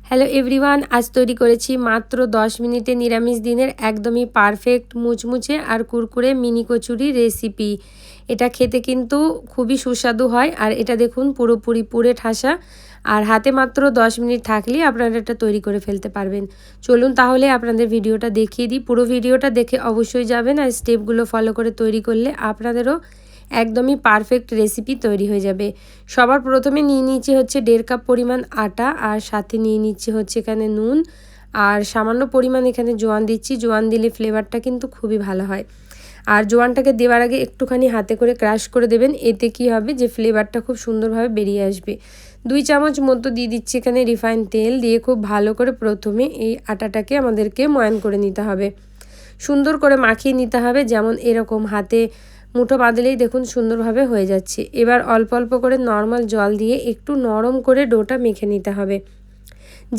Hello everyone, আজ তৈরি করেছি মাত্র 10 মিনিটে নিরামিষ দিনের একদমই পারফেক্ট মুচমুচে আর কুরকুরে মিনি কচুরি রেসিপি। এটা খেতে কিন্তু খুবই সুস্বাদু হয়। আর এটা দেখুন পুরোপুরি পুড়ে ঠাসা, আর হাতে মাত্র 10 মিনিট থাকলেই আপনারা এটা তৈরি করে ফেলতে পারবেন। চলুন তাহলে আপনাদের ভিডিওটা দেখিয়ে দিই। পুরো ভিডিওটা দেখে অবশ্যই যাবেন, আর স্টেপগুলো ফলো করে তৈরি করলে আপনাদেরও একদমই পারফেক্ট রেসিপি তৈরি হয়ে যাবে। সবার প্রথমে নিয়ে নিচ্ছি হচ্ছে 1.5 কাপ পরিমাণ আটা, আর সাথে নিয়ে নিচ্ছি হচ্ছে এখানে নুন, আর সামান্য পরিমাণ এখানে জোয়ান দিচ্ছি। জোয়ান দিলে ফ্লেভারটা কিন্তু খুবই ভালো হয়। আর জোয়ানটাকে দেওয়ার আগে একটুখানি হাতে করে ক্রাশ করে দেবেন, এতে কি হবে যে ফ্লেভারটা খুব সুন্দরভাবে বেরিয়ে আসবে। 2 চামচ মতো দিয়ে দিচ্ছি এখানে রিফাইন তেল, দিয়ে খুব ভালো করে প্রথমে এই আটাটাকে আমাদেরকে ময়ান করে নিতে হবে, সুন্দর করে মাখিয়ে নিতে হবে। যেমন এরকম হাতে মুঠো বাঁধলেই দেখুন সুন্দরভাবে হয়ে যাচ্ছে। এবার অল্প অল্প করে নর্মাল জল দিয়ে একটু নরম করে ডোটা মেখে নিতে হবে।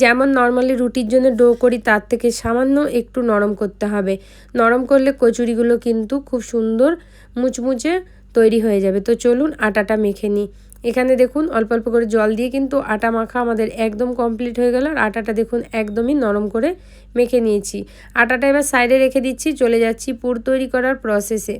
যেমন নর্মালি রুটির জন্য ডো করি তার থেকে সামান্য একটু নরম করতে হবে। নরম করলে কচুরিগুলো কিন্তু খুব সুন্দর মুচমুচে তৈরি হয়ে যাবে। তো চলুন আটাটা মেখে নিই। এখানে দেখুন অল্প অল্প করে জল দিয়ে কিন্তু আটা মাখা আমাদের একদম কমপ্লিট হয়ে গেল। আর আটাটা দেখুন একদমই নরম করে মেখে নিয়েছি। আটাটা এবার সাইডে রেখে দিচ্ছি, চলে যাচ্ছি পুর তৈরি করার প্রসেসে।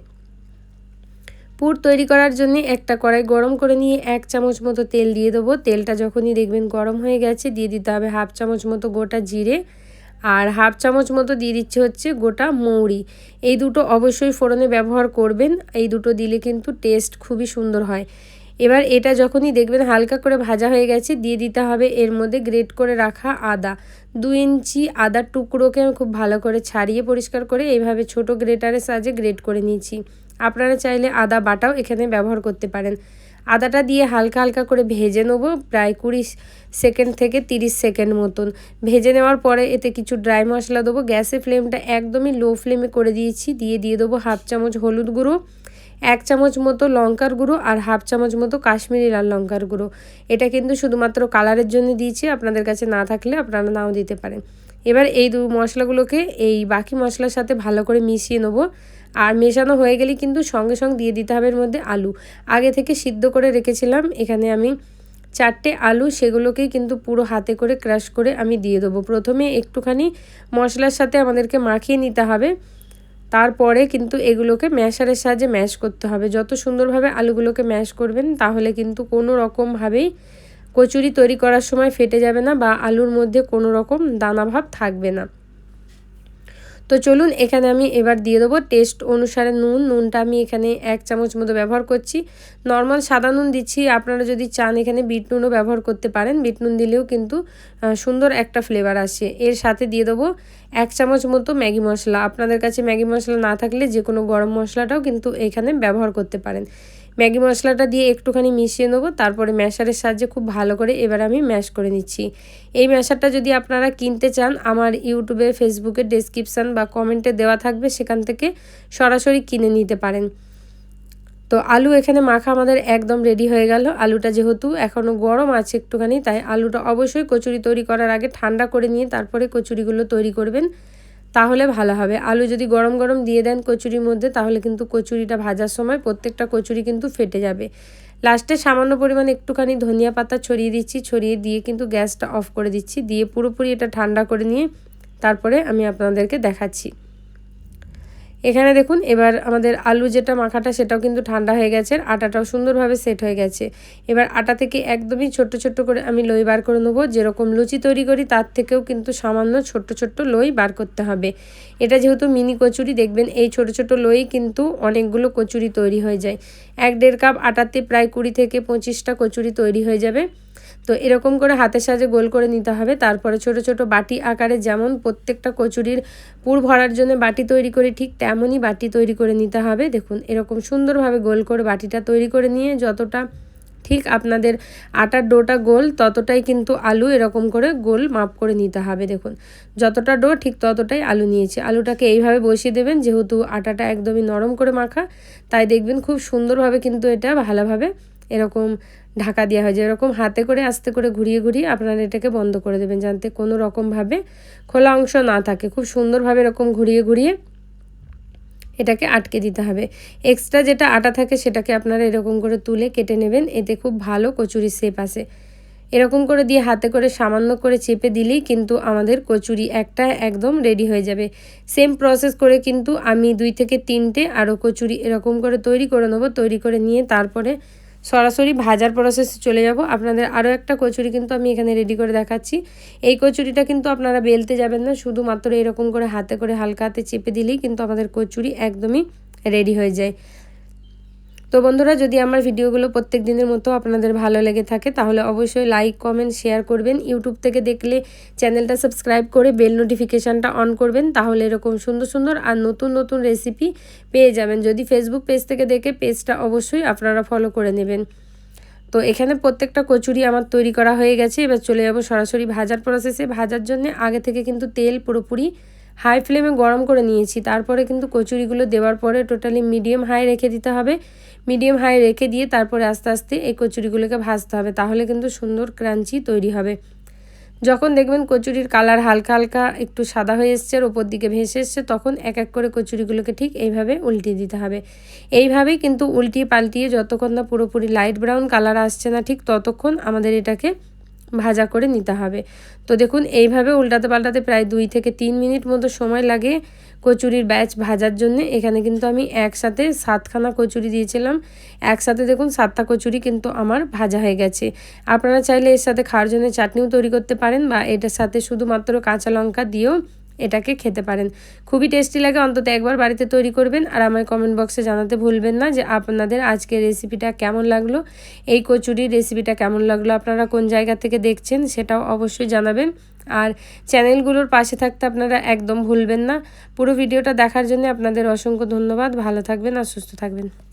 পুর তৈরি করার জন্য একটা কড়াই গরম করে নিয়ে 1 চামচ মতো তেল দিয়ে দেবো। তেলটা যখনই দেখবেন গরম হয়ে গেছে, দিয়ে দিতে হবে 1/2 চামচ মতো গোটা জিরে, আর 1/2 চামচ মতো দিয়ে দিচ্ছে হচ্ছে গোটা মৌরি। এই দুটো অবশ্যই ফোড়নে ব্যবহার করবেন, এই দুটো দিলে কিন্তু টেস্ট খুবই সুন্দর হয়। এবার এটা যখনই দেখবেন হালকা করে ভাজা হয়ে গেছে, দিয়ে দিতে হবে এর মধ্যে গ্রেট করে রাখা আদা। 2 ইঞ্চি আদার টুকরোকে আমি খুব ভালো করে ছাড়িয়ে পরিষ্কার করে এইভাবে ছোট গ্রেটারের সাহায্যে গ্রেট করে নিয়েছি। আপনারা চাইলে আদা বাটাও এখানে ব্যবহার করতে পারেন। আদাটা দিয়ে হালকা হালকা করে ভেজে নেব, প্রায় 20 সেকেন্ড থেকে 30 সেকেন্ড মতন। ভেজে নেওয়ার পরে এতে কিছু ড্রাই মশলা দেবো। গ্যাসের ফ্লেমটা একদমই লো ফ্লেমে করে দিয়েছি। দিয়ে দেবো 1/2 চামচ হলুদ গুঁড়ো, 1 চামচ মতো লঙ্কার গুঁড়ো, আর 1/2 চামচ মতো কাশ্মীরি লাল লঙ্কার গুঁড়ো। এটা কিন্তু শুধুমাত্র কালারের জন্য দিয়েছি, আপনাদের কাছে না থাকলে আপনারা নাও দিতে পারেন। এবার এই মশলাগুলোকে এই বাকি মশলার সাথে ভালো করে মিশিয়ে নেবো। আর মেশানো হয়ে গেলে কিন্তু সঙ্গে সঙ্গে দিয়ে দিতে হবে এর মধ্যে আলু। আগে থেকে সিদ্ধ করে রেখেছিলাম এখানে আমি 4টে আলু, সেগুলোকেই কিন্তু পুরো হাতে করে ক্রাশ করে আমি দিয়ে দেবো। প্রথমে একটুখানি মশলার সাথে আমাদেরকে মাখিয়ে নিতে হবে, তারপরে কিন্তু এগুলোকে ম্যাশারের সাহায্যে ম্যাশ করতে হবে। যত সুন্দরভাবে আলুগুলোকে ম্যাশ করবেন তাহলে কিন্তু কোনো রকমভাবেই কচুরি তৈরি করার সময় ফেটে যাবে না, বা আলুর মধ্যে কোনো রকম দানাভাব থাকবে না। তো চলুন এখানে আমি এবার দিয়ে দেবো টেস্ট অনুসারে নুন। নুনটা আমি এখানে 1 চামচ মতো ব্যবহার করছি। নর্মাল সাদা নুন দিচ্ছি, আপনারা যদি চান এখানে বিট নুনও ব্যবহার করতে পারেন। বিট নুন দিলেও কিন্তু সুন্দর একটা ফ্লেভার আসে। এর সাথে দিয়ে দেবো 1 চামচ মতো ম্যাগি মশলা। আপনাদের কাছে ম্যাগি মশলা না থাকলে যে কোনো গরম মশলাটাও কিন্তু এখানে ব্যবহার করতে পারেন। ম্যাগি মশলাটা দিয়ে একটুখানি মিশিয়ে নেবো, তারপরে ম্যাশারের সাহায্যে খুব ভালো করে এবার আমি ম্যাশ করে নিচ্ছি। এই ম্যাশারটা যদি আপনারা কিনতে চান, আমার ইউটিউবে ফেসবুকে ডেসক্রিপশান বা কমেন্টে দেওয়া থাকবে, সেখান থেকে সরাসরি কিনে নিতে পারেন। তো আলু এখানে মাখা আমাদের একদম রেডি হয়ে গেল। আলুটা যেহেতু এখনও গরম আছে একটুখানি, তাই আলুটা অবশ্যই কচুরি তৈরি করার আগে ঠান্ডা করে নিয়ে তারপরে কচুরিগুলো তৈরি করবেন, তাহলে ভালো হবে। আলু যদি গরম গরম দিয়ে দেন কচুরির মধ্যে, তাহলে কিন্তু কচুরিটা ভাজার সময় প্রত্যেকটা কচুরি কিন্তু ফেটে যাবে। লাস্টে সামান্য পরিমাণ একটুখানি ধনিয়া পাতা ছড়িয়ে দিচ্ছি, ছড়িয়ে দিয়ে কিন্তু গ্যাসটা অফ করে দিচ্ছি। দিয়ে পুরোপুরি এটা ঠান্ডা করে নিয়ে তারপরে আমি আপনাদেরকে দেখাচ্ছি। এখানে দেখুন এবার আমাদের আলু যেটা মাখাটা সেটাও কিন্তু ঠান্ডা হয়ে গেছে, আটাটাও সুন্দরভাবে সেট হয়ে গেছে। এবার আটা থেকে একদমই ছোট্ট ছোট্ট করে আমি লই বার করে নেবো। যেরকম লুচি তৈরি করি তার থেকেও কিন্তু সামান্য ছোট্ট ছোট্ট লই বার করতে হবে। এটা যেহেতু মিনি কচুরি, দেখবেন এই ছোট ছোট লই কিন্তু অনেকগুলো কচুরি তৈরি হয়ে যায়। 1.5 কাপ আটাতে প্রায় 20 থেকে 25টা কচুরি তৈরি হয়ে যাবে। তো এরকম করে হাতের সাহায্যে গোল করে নিতে হবে। তারপরে ছোট ছোট বাটি আকারে, যেমন প্রত্যেকটা কচুরির পুর ভরার জন্য বাটি তৈরি করি ঠিক তেমনই বাটি তৈরি করে নিতে হবে। দেখুন এরকম সুন্দরভাবে গোল করে বাটিটা তৈরি করে নিয়ে যতটা ঠিক আপনাদের আটার ডোটা গোল, ততটাই কিন্তু আলু এরকম করে গোল মাপ করে নিতে হবে। দেখুন যতটা ডো ঠিক ততটাই আলু নিয়েছি। আলুটাকে এইভাবে বসিয়ে দেবেন, যেহেতু আটাটা একদমই নরম করে মাখা, তাই দেখবেন খুব সুন্দরভাবে কিন্তু এটা ভালোভাবে এরকম ঢাকা দেওয়া হয়। যেরকম হাতে করে আস্তে করে ঘুরিয়ে ঘুরিয়ে আপনারা এটাকে বন্ধ করে দেবেন, যাতে কোনো রকমভাবে খোলা অংশ না থাকে। খুব সুন্দরভাবে এরকম ঘুরিয়ে ঘুরিয়ে এটাকে আটকে দিতে হবে। এক্সট্রা যেটা আটা থাকে সেটাকে আপনারা এরকম করে তুলে কেটে নেবেন, এতে খুব ভালো কচুরি শেপ আসে। এরকম করে দিয়ে হাতে করে সামান্য করে চেপে দিলেই কিন্তু আমাদের কচুরি একটা একদম রেডি হয়ে যাবে। সেম প্রসেস করে কিন্তু আমি 2 থেকে 3টে আরও কচুরি এরকম করে তৈরি করে নেব। তৈরি করে নিয়ে তারপরে সরাসরি ভাজার প্রসেসে চলে যাব। আপনাদের আরও একটা কচুরি কিন্তু আমি এখানে রেডি করে দেখাচ্ছি। এই কচুরিটা কিন্তু আপনারা বেলতে যাবেন না, শুধুমাত্র এরকম করে হাতে করে হালকা হাতে চেপে দিলেই কিন্তু আমাদের কচুরি একদমই রেডি হয়ে যায়। তো বন্ধুরা, যদি আমার ভিডিওগুলো প্রত্যেক দিনের মতো আপনাদের ভালো লেগে থাকে তাহলে অবশ্যই লাইক কমেন্ট শেয়ার করবেন। ইউটিউব থেকে দেখলে চ্যানেলটা সাবস্ক্রাইব করে বেল নোটিফিকেশানটা অন করবেন, তাহলে এরকম সুন্দর সুন্দর আর নতুন নতুন রেসিপি পেয়ে যাবেন। যদি ফেসবুক পেজ থেকে দেখে পেজটা অবশ্যই আপনারা ফলো করে নেবেন। তো এখানে প্রত্যেকটা কচুরি আমার তৈরি করা হয়ে গেছে। এবার চলে যাব সরাসরি ভাজার প্রসেসে। ভাজার জন্য আগে থেকে কিন্তু তেল পুরোপুরি হাই ফ্লেমে গরম করে নিয়েছি। তারপরে কিন্তু কচুরিগুলো দেওয়ার পরে টোটালি মিডিয়াম হাই রেখে দিতে হবে। মিডিয়াম হাই রেখে দিয়ে তারপরে আস্তে আস্তে এই কচুরিগুলোকে ভাজতে হবে, তাহলে কিন্তু সুন্দর ক্রাঞ্চি তৈরি হবে। যখন দেখবেন কচুরির কালার হালকা হালকা একটু সাদা হয়ে এসছে আর ওপর দিকে ভেসে এসছে, তখন এক এক করে কচুরিগুলোকে ঠিক এইভাবে উল্টিয়ে দিতে হবে। এইভাবেই কিন্তু উল্টিয়ে পাল্টিয়ে যতক্ষণ না পুরোপুরি লাইট ব্রাউন কালার আসছে না, ঠিক ততক্ষণ আমাদের এটাকে ভাজা করে নিতে হবে। তো দেখুন এইভাবে উল্টাতে পাল্টাতে প্রায় 2 থেকে 3 মিনিট মতো সময় লাগে কচুরির ব্যাচ ভাজার জন্য। এখানে কিন্তু আমি একসাথে 7খানা কচুরি দিয়েছিলাম। একসাথে দেখুন 7টা কচুরি কিন্তু আমার ভাজা হয়ে গেছে। আপনারা চাইলে এর সাথে খাওয়ার জন্য চাটনিও তৈরি করতে পারেন, বা এটার সাথে শুধুমাত্র কাঁচা লঙ্কা দিয়েও এটাকে খেতে পারেন। খুবই টেস্টি লাগে, অন্তত একবার বাড়িতে তৈরি করবেন। আর আমার কমেন্ট বক্সে জানাতে ভুলবেন না যে আপনাদের আজকের রেসিপিটা কেমন লাগলো, এই কচুরির রেসিপিটা কেমন লাগলো, আপনারা কোন জায়গা থেকে দেখছেন সেটাও অবশ্যই জানাবেন। আর চ্যানেলগুলোর পাশে থাকতে আপনারা একদম ভুলবেন না। পুরো ভিডিওটা দেখার জন্য আপনাদের অসংখ্য ধন্যবাদ। ভালো থাকবেন আর সুস্থ থাকবেন।